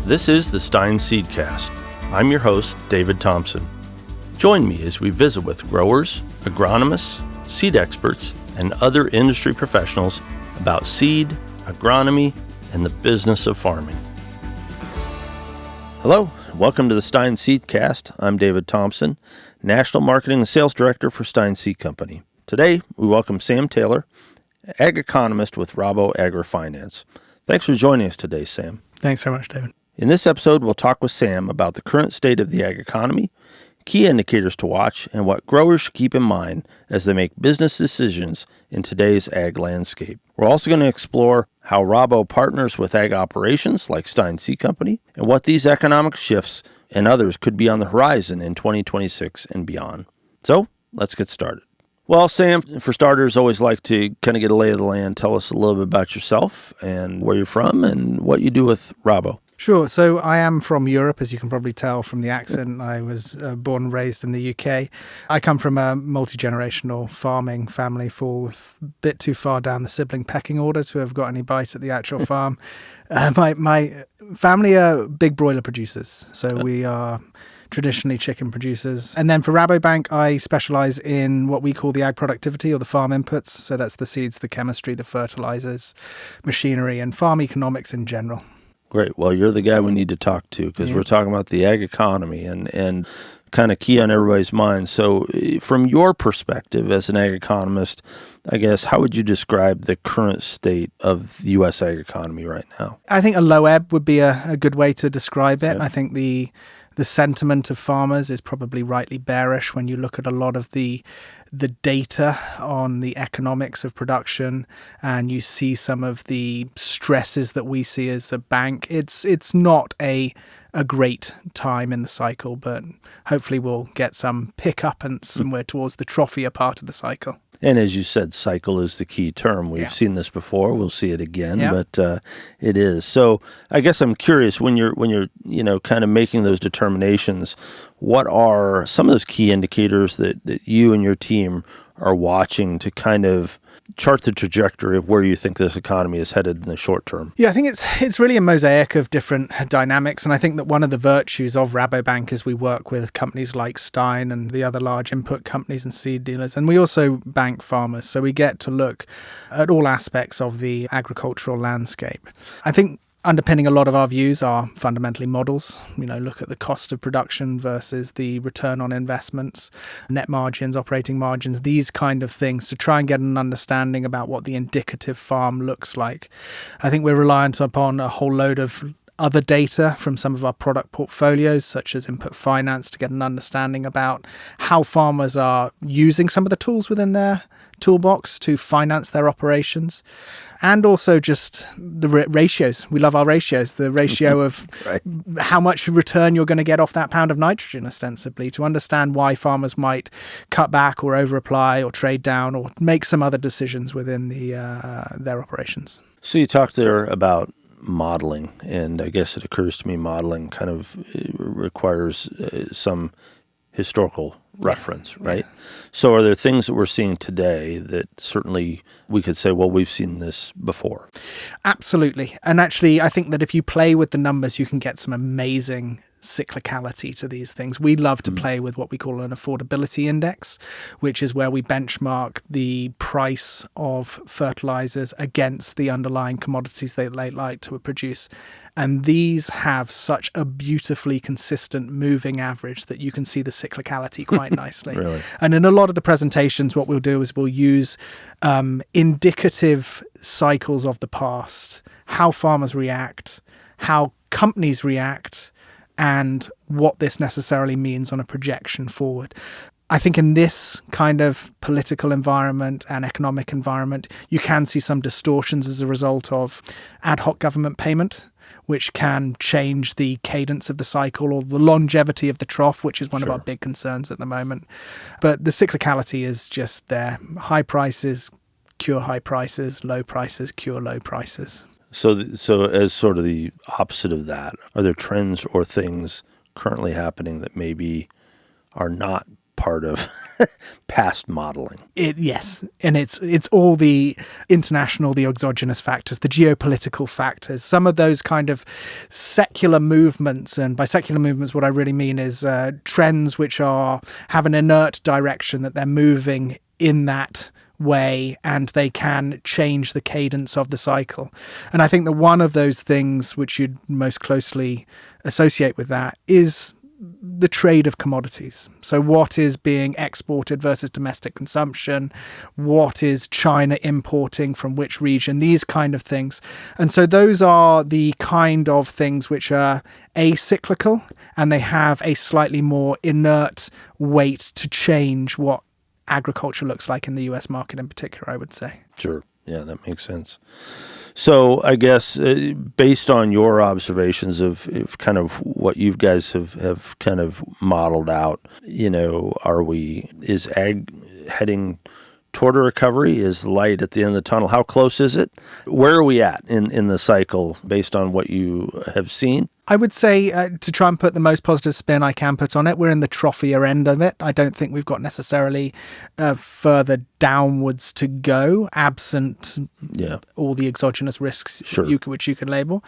This is the Stine Seedcast. I'm your host, David Thompson. Join me as we visit with growers, agronomists, seed experts, and other industry professionals about seed, agronomy, and the business of farming. Hello, welcome to the Stine Seedcast. I'm David Thompson, National Marketing and Sales Director for Stine Seed Company. Today, we welcome Sam Taylor, ag economist with Rabo AgriFinance. Thanks for joining us today, Sam. Thanks very much, David. In this episode, we'll talk with Sam about the current state of the ag economy, key indicators to watch, and what growers should keep in mind as they make business decisions in today's ag landscape. We're also going to explore how Rabo partners with ag operations like Stine Seed Company and what these economic shifts and others could be on the horizon in 2026 and beyond. So, let's get started. Well, Sam, for starters, always like to kind of get a lay of the land. Tell us a little bit about yourself and where you're from and what you do with Rabo. Sure. So I am from Europe, as you can probably tell from the accent. I was born and raised in the UK. I come from a multi-generational farming family, fall a bit too far down the sibling pecking order to have got any bite at the actual farm. My family are big broiler producers. So we are traditionally chicken producers. And then for Rabobank, I specialize in what we call the ag productivity or the farm inputs. So that's the seeds, the chemistry, the fertilizers, machinery, and farm economics in general. Great. Well, you're the guy we need to talk to because we're talking about the ag economy and kind of key on everybody's mind. So from your perspective as an ag economist, I guess, how would you describe the current state of the U.S. ag economy right now? I think a low ebb would be a good way to describe it. Yeah. I think the sentiment of farmers is probably rightly bearish when you look at a lot of the data on the economics of production and you see some of the stresses that we see as a bank. It's not a great time in the cycle, but hopefully we'll get some pickup and somewhere towards the trophier part of the cycle. And as you said, cycle is the key term. We've seen this before. We'll see it again, but it is. So I guess I'm curious when you're kind of making those determinations, what are some of those key indicators that you and your team are watching to kind of chart the trajectory of where you think this economy is headed in the short term? Yeah, I think it's really a mosaic of different dynamics. And I think that one of the virtues of Rabobank is we work with companies like Stine and the other large input companies and seed dealers. And we also bank farmers. So we get to look at all aspects of the agricultural landscape. I think underpinning a lot of our views are fundamentally models. Look at the cost of production versus the return on investments, net margins, operating margins, these kind of things to try and get an understanding about what the indicative farm looks like. I think we're reliant upon a whole load of other data from some of our product portfolios, such as input finance, to get an understanding about how farmers are using some of the tools within their toolbox to finance their operations. And also just the ratios. We love our ratios. The ratio of how much return you're going to get off that pound of nitrogen, ostensibly, to understand why farmers might cut back or over-apply or trade down or make some other decisions within their operations. So you talked there about modeling, and I guess it occurs to me modeling kind of requires some historical reference, right? Yeah. So are there things that we're seeing today that certainly we could say, well, we've seen this before? Absolutely. And actually, I think that if you play with the numbers, you can get some amazing cyclicality to these things. We love to play with what we call an affordability index, which is where we benchmark the price of fertilizers against the underlying commodities they like to produce. And these have such a beautifully consistent moving average that you can see the cyclicality quite nicely. Really? And in a lot of the presentations, what we'll do is we'll use indicative cycles of the past, how farmers react, how companies react, and what this necessarily means on a projection forward. I think in this kind of political environment and economic environment, you can see some distortions as a result of ad hoc government payment, which can change the cadence of the cycle or the longevity of the trough, which is one of our big concerns at the moment. But the cyclicality is just there. High prices cure high prices, low prices cure low prices. So as sort of the opposite of that, are there trends or things currently happening that maybe are not part of past modeling. Yes, and it's all the international, the exogenous factors, the geopolitical factors, some of those kind of secular movements. And by secular movements, what I really mean is trends which have an inert direction, that they're moving in that way and they can change the cadence of the cycle. And I think that one of those things which you'd most closely associate with that is the trade of commodities. So what is being exported versus domestic consumption? What is China importing from which region? These kind of things. And so those are the kind of things which are acyclical, and they have a slightly more inert weight to change what agriculture looks like in the US market in particular, I would say. Sure. Yeah, that makes sense. So I guess based on your observations of kind of what you guys have kind of modeled out, is ag heading toward a recovery? Is the light at the end of the tunnel? How close is it? Where are we at in the cycle based on what you have seen? I would say, to try and put the most positive spin I can put on it, we're in the trophier end of it. I don't think we've got necessarily further downwards to go, absent all the exogenous risks which you could label.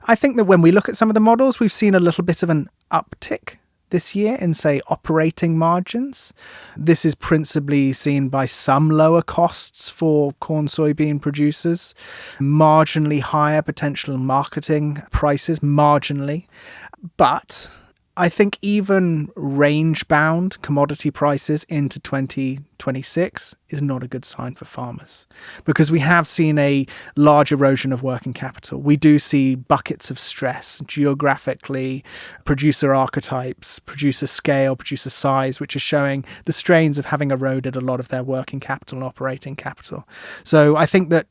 I think that when we look at some of the models, we've seen a little bit of an uptick this year in, say, operating margins. This is principally seen by some lower costs for corn, soybean producers, marginally higher potential marketing prices, marginally. But I think even range-bound commodity prices into 2026 is not a good sign for farmers, because we have seen a large erosion of working capital. We do see buckets of stress geographically, producer archetypes, producer scale, producer size, which is showing the strains of having eroded a lot of their working capital and operating capital. So I think that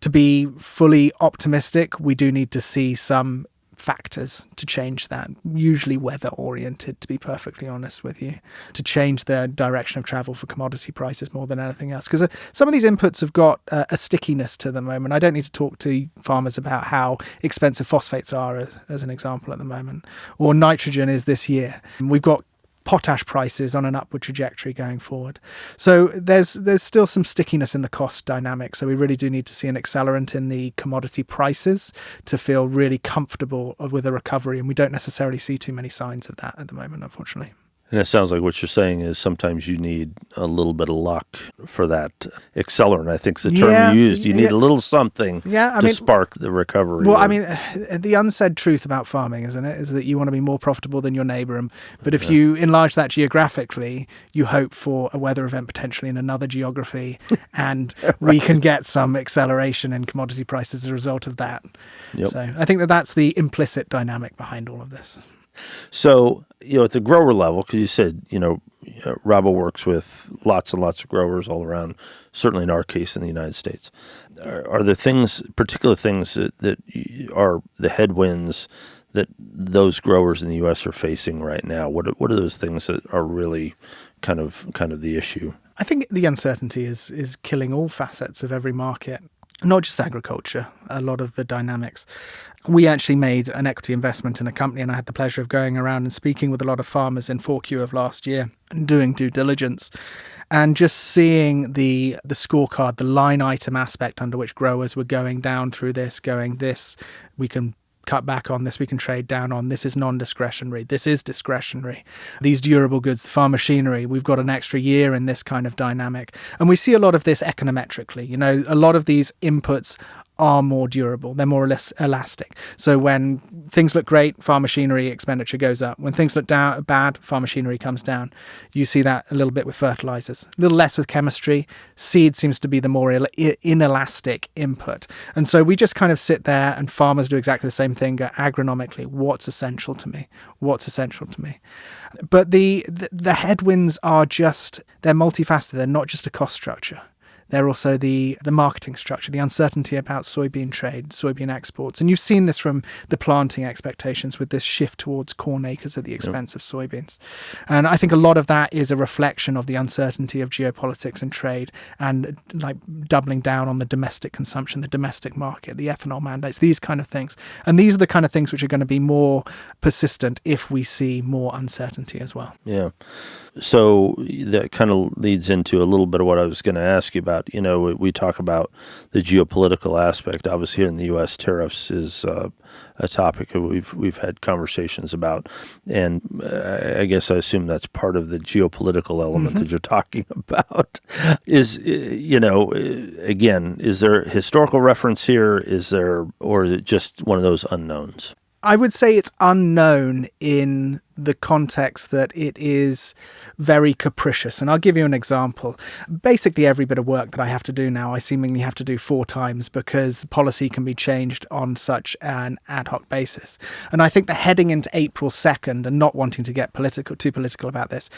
to be fully optimistic, we do need to see some factors to change that, usually weather oriented, to be perfectly honest with you, to change the direction of travel for commodity prices more than anything else. Because some of these inputs have got a stickiness to them. I don't need to talk to farmers about how expensive phosphates are as an example at the moment, or nitrogen is this year. We've got potash prices on an upward trajectory going forward. So there's still some stickiness in the cost dynamic. So we really do need to see an accelerant in the commodity prices to feel really comfortable with a recovery. And we don't necessarily see too many signs of that at the moment, unfortunately. And it sounds like what you're saying is sometimes you need a little bit of luck for that accelerant. I think is the term you used. You need a little something to spark the recovery. Well, the unsaid truth about farming, isn't it, is that you want to be more profitable than your neighbour. But if you enlarge that geographically, you hope for a weather event potentially in another geography, and we can get some acceleration in commodity prices as a result of that. Yep. So I think that's the implicit dynamic behind all of this. So, at the grower level, because you said, Rabo works with lots and lots of growers all around, certainly in our case in the United States. Are there particular things that are the headwinds that those growers in the U.S. are facing right now? What are those things that are really kind of the issue? I think the uncertainty is killing all facets of every market, not just agriculture, a lot of the dynamics. We actually made an equity investment in a company, and I had the pleasure of going around and speaking with a lot of farmers in 4Q of last year and doing due diligence, and just seeing the scorecard, the line item aspect under which growers were going down through this, we can cut back on this, we can trade down on this, is non-discretionary, this is discretionary. These durable goods, the farm machinery, we've got an extra year in this kind of dynamic. And we see a lot of this econometrically. A lot of these inputs are more durable, they're more or less elastic. So when things look great, farm machinery expenditure goes up. When things look bad, farm machinery comes down. You see that a little bit with fertilizers, a little less with chemistry. Seed seems to be the more inelastic input. And so we just kind of sit there, and farmers do exactly the same thing agronomically. What's essential to me? What's essential to me? But the headwinds are they're multifaceted. They're not just a cost structure. They're also the marketing structure, the uncertainty about soybean trade, soybean exports. And you've seen this from the planting expectations with this shift towards corn acres at the expense of soybeans. And I think a lot of that is a reflection of the uncertainty of geopolitics and trade, and like doubling down on the domestic consumption, the domestic market, the ethanol mandates, these kind of things. And these are the kind of things which are going to be more persistent if we see more uncertainty as well. Yeah. So that kind of leads into a little bit of what I was going to ask you about. You know, we talk about the geopolitical aspect. Obviously, here in the U.S., tariffs is a topic that we've had conversations about, and I guess I assume that's part of the geopolitical element that you're talking about. Is again, is there historical reference here? Or is it just one of those unknowns? I would say it's unknown in the context that it is very capricious. And I'll give you an example. Basically, every bit of work that I have to do now, I seemingly have to do 4 times because policy can be changed on such an ad hoc basis. And I think that heading into April 2nd, and not wanting to get too political about this,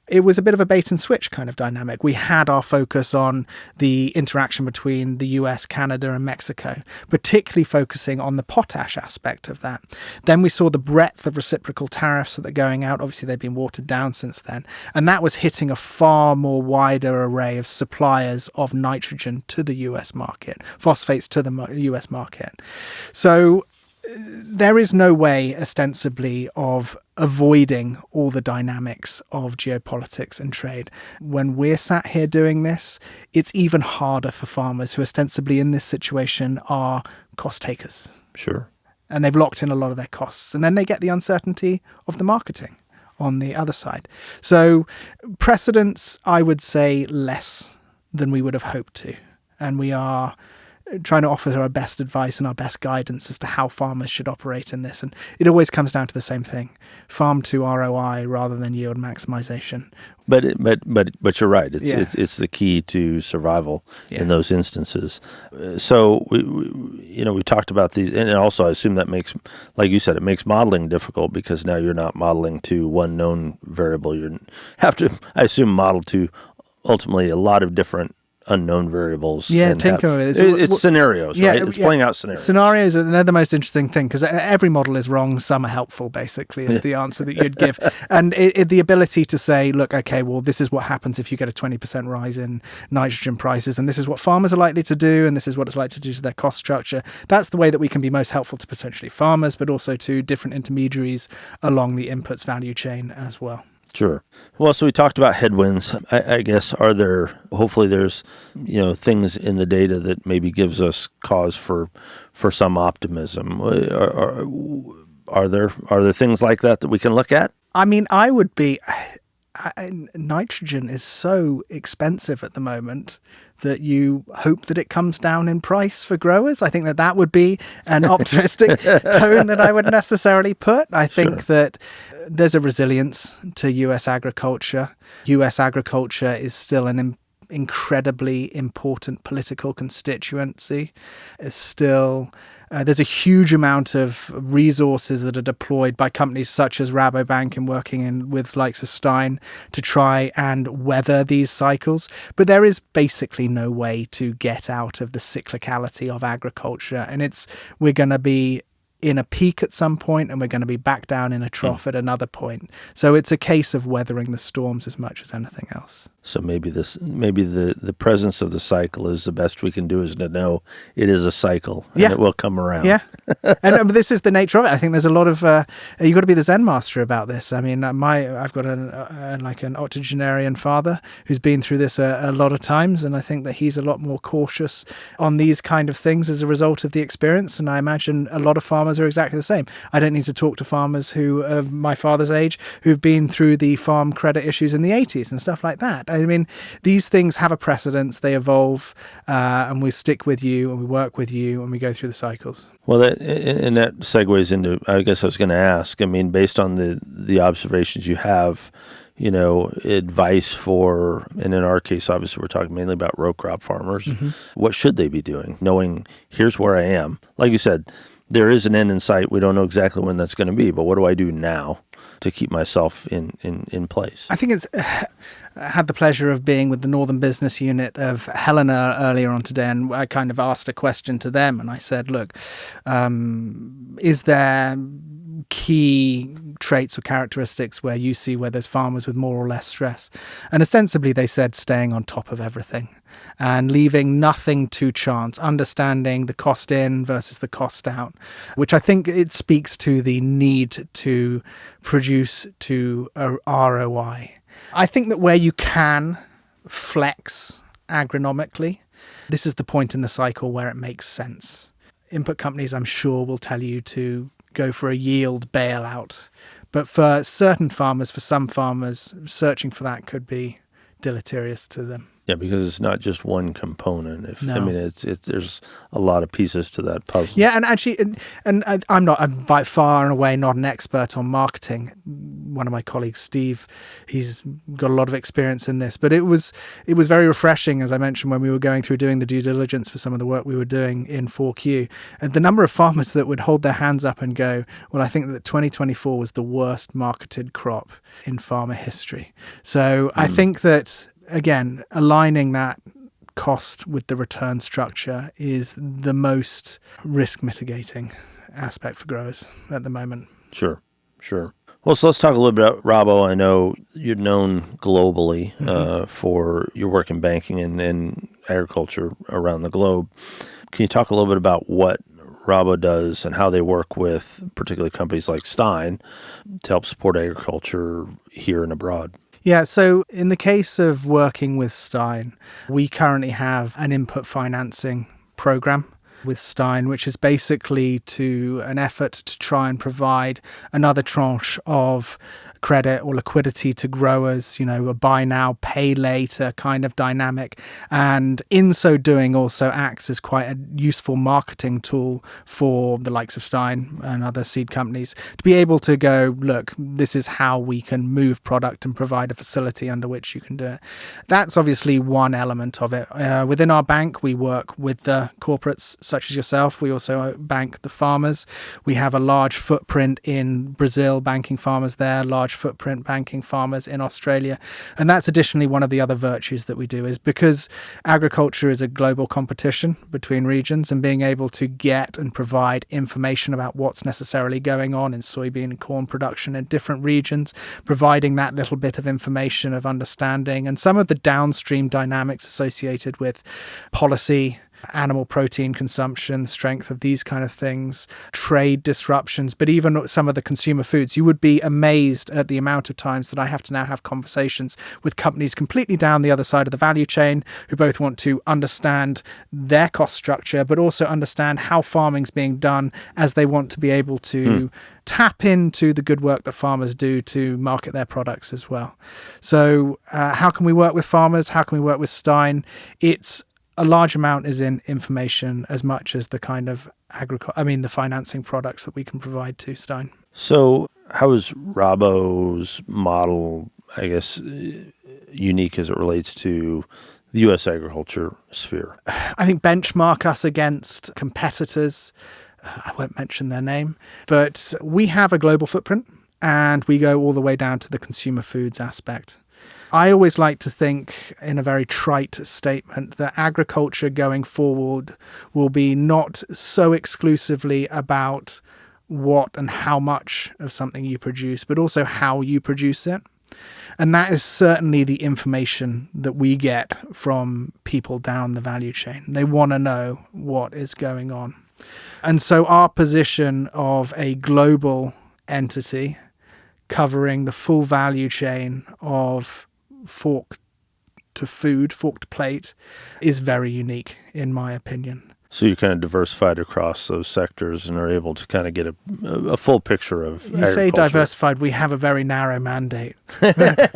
it was a bit of a bait and switch kind of dynamic. We had our focus on the interaction between the US, Canada, and Mexico, particularly focusing on the potash aspect of that. Then we saw the breadth of reciprocal tariffs that are going out. Obviously, they've been watered down since then. And that was hitting a far more wider array of suppliers of nitrogen to the US market, phosphates to the US market. So there is no way, ostensibly, of avoiding all the dynamics of geopolitics and trade. When we're sat here doing this, it's even harder for farmers who ostensibly in this situation are cost takers. Sure. And they've locked in a lot of their costs. And then they get the uncertainty of the marketing on the other side. So precedents, I would say, less than we would have hoped to. And we are trying to offer our best advice and our best guidance as to how farmers should operate in this. And it always comes down to the same thing: farm to ROI rather than yield maximization. But you're right. It's the key to survival in those instances. So we talked about these, and also I assume that makes, like you said, it makes modeling difficult because now you're not modeling to one known variable. You have to, I assume, model to ultimately a lot of different unknown variables. Yeah, tinker with it. It's scenarios, right? It's playing out scenarios. Scenarios, they're the most interesting thing because every model is wrong, some are helpful, basically, is the answer that you'd give. And the ability to say, look, okay, well, this is what happens if you get a 20% rise in nitrogen prices, and this is what farmers are likely to do, and this is what it's likely to do to their cost structure. That's the way that we can be most helpful to potentially farmers, but also to different intermediaries along the inputs value chain as well. Sure. Well, so we talked about headwinds. I guess hopefully there's, things in the data that maybe gives us cause for some optimism. Are there things like that we can look at? I mean, nitrogen is so expensive at the moment that you hope that it comes down in price for growers. I think that would be an optimistic tone that I would necessarily put. I think that there's a resilience to US agriculture. US agriculture is still an incredibly important political constituency. It's still there's a huge amount of resources that are deployed by companies such as Rabo and working with likes of Stine to try and weather these cycles. But there is basically no way to get out of the cyclicality of agriculture. And we're going to be in a peak at some point and we're going to be back down in a trough at another point. So it's a case of weathering the storms as much as anything else. So maybe the presence of the cycle is the best we can do, is to know it is a cycle and it will come around. Yeah. And this is the nature of it. I think there's a lot of, you've got to be the Zen master about this. I mean, I've got an octogenarian father who's been through this a lot of times. And I think that he's a lot more cautious on these kind of things as a result of the experience. And I imagine a lot of farmers are exactly the same. I don't need to talk to farmers who are my father's age who've been through the farm credit issues in the 80s and stuff like that. I mean, these things have a precedence, they evolve, and we stick with you and we work with you and we go through the cycles. Well, that segues into, I guess I was going to ask, I mean, based on the observations you have, advice for, and in our case, obviously we're talking mainly about row crop farmers, what should they be doing, knowing here's where I am? Like you said, there is an end in sight. We don't know exactly when that's going to be, but what do I do now? to keep myself in place. I think I had the pleasure of being with the Northern Business Unit of Helena earlier on today, and I kind of asked a question to them, and I said, look, is there key traits or characteristics where you see where there's farmers with more or less stress? And ostensibly they said staying on top of everything and leaving nothing to chance, understanding the cost in versus the cost out, which I think it speaks to the need to produce to a ROI. I think that where you can flex agronomically, this is the point in the cycle where it makes sense. Input companies, I'm sure, will tell you to go for a yield bailout. But for certain farmers, for some farmers, searching for that could be deleterious to them. Yeah, because it's not just one component. No. I mean, it's there's a lot of pieces to that puzzle. Yeah, and actually, I'm by far and away not an expert on marketing. One of my colleagues, Steve, he's got a lot of experience in this. But it was very refreshing, as I mentioned, when we were going through doing the due diligence for some of the work we were doing in 4Q. And the number of farmers that would hold their hands up and go, well, I think that 2024 was the worst marketed crop in farmer history. So I think that, again, aligning that cost with the return structure is the most risk mitigating aspect for growers at the moment. Sure. Well, so let's talk a little bit about Rabo. I know you're known globally for your work in banking and agriculture around the globe. Can you talk a little bit about what Rabo does and how they work with particularly companies like Stine to help support agriculture here and abroad? Yeah, so in the case of working with Stine, we currently have an input financing program with Stine, which is basically an effort to try and provide another tranche of credit or liquidity to growers, a buy now, pay later kind of dynamic. And in so doing also acts as quite a useful marketing tool for the likes of Stine and other seed companies to be able to go, look, this is how we can move product and provide a facility under which you can do it. That's obviously one element of it. Within our bank, we work with the corporates such as yourself. We also bank the farmers. We have a large footprint in Brazil, banking farmers there, large footprint banking farmers in Australia. And that's additionally one of the other virtues that we do, is because agriculture is a global competition between regions, and being able to get and provide information about what's necessarily going on in soybean and corn production in different regions, providing that little bit of information of understanding and some of the downstream dynamics associated with policy, animal protein consumption, strength of these kind of things, trade disruptions, but even some of the consumer foods. You would be amazed at the amount of times that I have to now have conversations with companies completely down the other side of the value chain who both want to understand their cost structure, but also understand how farming's being done, as they want to be able to tap into the good work that farmers do to market their products as well. So how can we work with farmers? How can we work with Stine? It's a large amount is in information as much as the kind of the financing products that we can provide to Stine. So how is Rabo's model, I guess, unique as it relates to the U.S. agriculture sphere? I think benchmark us against competitors. I won't mention their name, but we have a global footprint and we go all the way down to the consumer foods aspect. I always like to think, in a very trite statement, that agriculture going forward will be not so exclusively about what and how much of something you produce, but also how you produce it. And that is certainly the information that we get from people down the value chain. They want to know what is going on. And so our position of a global entity covering the full value chain of fork to food, fork to plate, is very unique, in my opinion. So you're kind of diversified across those sectors and are able to kind of get a full picture of agriculture. You say diversified, we have a very narrow mandate.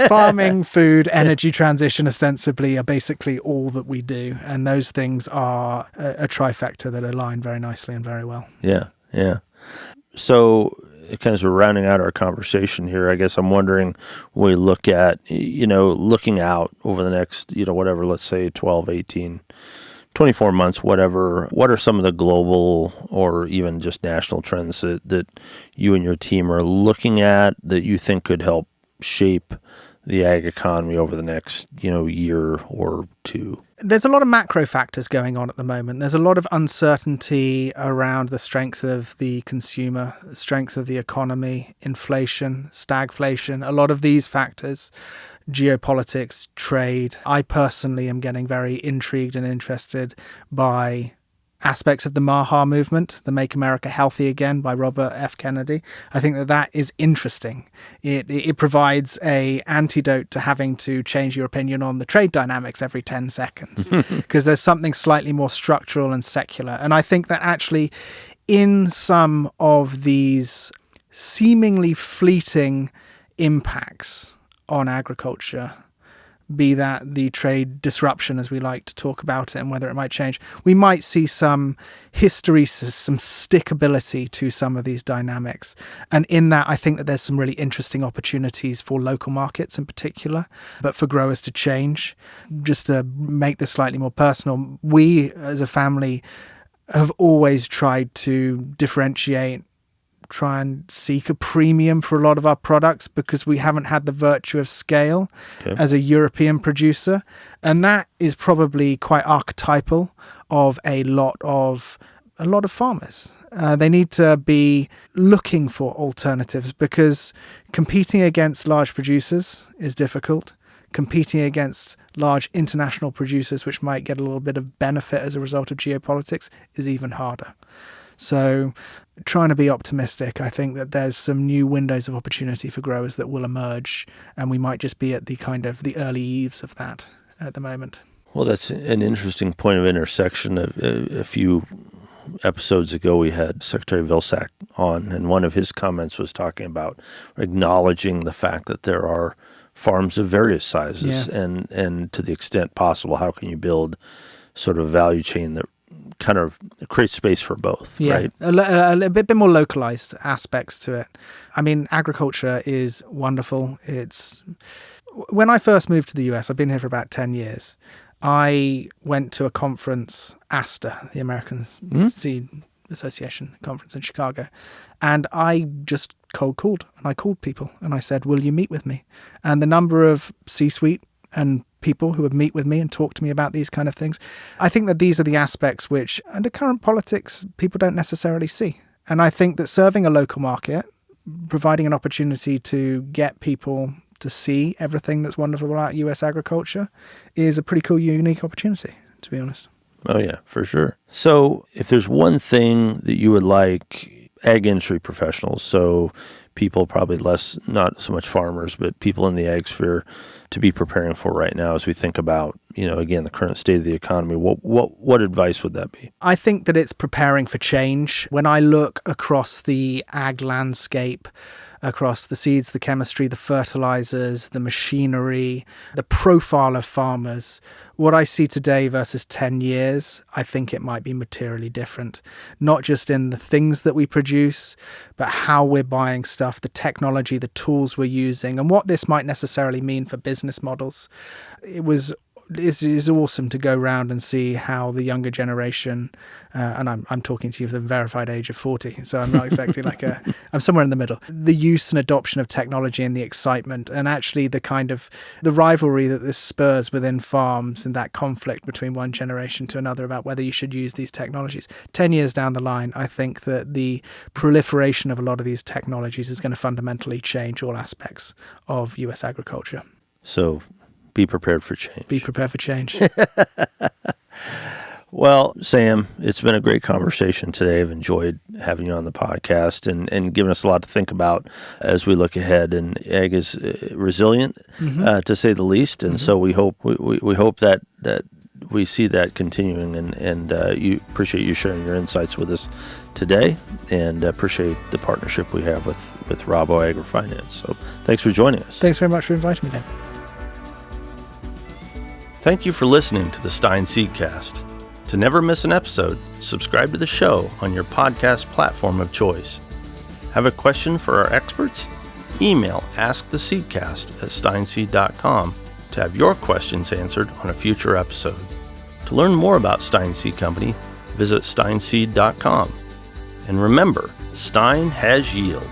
Farming, food, energy transition ostensibly are basically all that we do. And those things are a trifecta that align very nicely and very well. Yeah. So kind of as we're rounding out our conversation here, I guess I'm wondering, when we look at, looking out over the next, let's say 12, 18, 24 months, whatever, what are some of the global or even just national trends that you and your team are looking at that you think could help shape the ag economy over the next, year or two? There's a lot of macro factors going on at the moment. There's a lot of uncertainty around the strength of the consumer, the strength of the economy, inflation, stagflation, a lot of these factors, geopolitics, trade. I personally am getting very intrigued and interested by aspects of the MAHA movement, the Make America Healthy Again by Robert F. Kennedy. I think that is interesting. It provides a antidote to having to change your opinion on the trade dynamics every 10 seconds because there's something slightly more structural and secular. And I think that actually in some of these seemingly fleeting impacts on agriculture, be that the trade disruption, as we like to talk about it, and whether it might change, we might see some hysteresis, some stickability to some of these dynamics. And in that, I think that there's some really interesting opportunities for local markets in particular, but for growers to change. Just to make this slightly more personal, we as a family have always tried to differentiate, try and seek a premium for a lot of our products because we haven't had the virtue of scale as a European producer. And that is probably quite archetypal of a lot of farmers. They need to be looking for alternatives because competing against large producers is difficult. Competing against large international producers, which might get a little bit of benefit as a result of geopolitics, is even harder. So trying to be optimistic, I think that there's some new windows of opportunity for growers that will emerge, and we might just be at the kind of the early eaves of that at the moment. Well, that's an interesting point of intersection. A few episodes ago, we had Secretary Vilsack on, and one of his comments was talking about acknowledging the fact that there are farms of various sizes, and to the extent possible, how can you build sort of a value chain that kind of creates space for both, right? A bit more localized aspects to it. I mean, agriculture is wonderful. When I first moved to the US, I've been here for about 10 years. I went to a conference, ASTA, the American Seed Association conference in Chicago, and I just cold called, and I called people and I said, will you meet with me? And the number of C-suite and people who would meet with me and talk to me about these kind of things, I think that these are the aspects which, under current politics, people don't necessarily see. And I think that serving a local market, providing an opportunity to get people to see everything that's wonderful about US agriculture is a pretty cool, unique opportunity, to be honest. Oh, yeah, for sure. So if there's one thing that you would like ag industry professionals, so people probably not so much farmers, but people in the ag sphere to be preparing for right now as we think about, again, the current state of the economy, what advice would that be? I think that it's preparing for change. When I look across the ag landscape, across the seeds, the chemistry, the fertilizers, the machinery, the profile of farmers, what I see today versus 10 years, I think it might be materially different. Not just in the things that we produce, but how we're buying stuff, the technology, the tools we're using, and what this might necessarily mean for business models. It is awesome to go around and see how the younger generation, and I'm talking to you for the verified age of 40, so I'm not exactly I'm somewhere in the middle. The use and adoption of technology and the excitement, and actually the kind of the rivalry that this spurs within farms and that conflict between one generation to another about whether you should use these technologies. 10 years down the line, I think that the proliferation of a lot of these technologies is going to fundamentally change all aspects of US agriculture. So be prepared for change. Be prepared for change. Well, Sam, it's been a great conversation today. I've enjoyed having you on the podcast and giving us a lot to think about as we look ahead. And ag is resilient, to say the least. And so we hope that we see that continuing. And you appreciate you sharing your insights with us today, and appreciate the partnership we have with Rabo AgriFinance. So thanks for joining us. Thanks very much for inviting me, Dan. Thank you for listening to the Stine Seedcast. To never miss an episode, subscribe to the show on your podcast platform of choice. Have a question for our experts? Email asktheseedcast@stineseed.com to have your questions answered on a future episode. To learn more about Stine Seed Company, visit stineseed.com. And remember, Stine has yield.